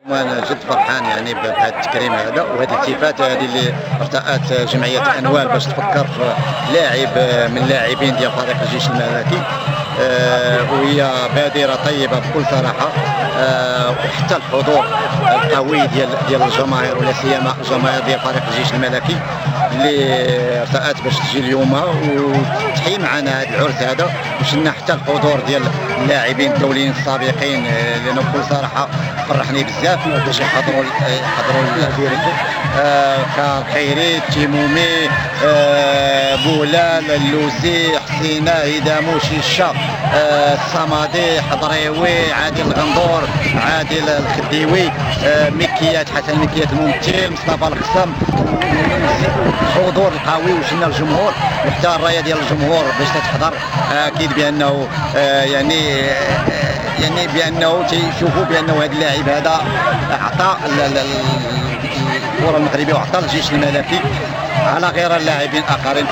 وانا جد فرحان يعني بهذا التكريم هذا وهذه الالتفاته هذه اللي ارتأت جمعيه انوار باش تفكر في لاعب من اللاعبين ديال فريق الجيش الملكي. وهي بادره طيبه بكل صراحه. وحتى الحضور القوي ديال الجماهير ولا سيما الجماهير ديال فريق الجيش الملكي اللي ارتأت باش تجي اليوم وتحيي معنا هذا العرس هذا. وشلنا حتى الحضور ديال اللاعبين الدوليين السابقين لانه بكل صراحه فرحني بزاف باش يحضروا كالخيري، التيمومي، بولال، اللوزي، حسينه، هدامو، شيشه، الصمادي، حضريوي، عادل الغندور، عادل الخديوي، مكيات، حسن مكيات الممثل، مصطفى القسم. الحضور القوي وشلنا الجمهور وحتى الرايه ديال الجمهور باش تتحضر. اكيد بانه يعني بانه تيشوفوا بانه هذا اللاعب هذا اعطى الكره المغربيه وعطى الجيش الملكي على غير اللاعبين اخرين.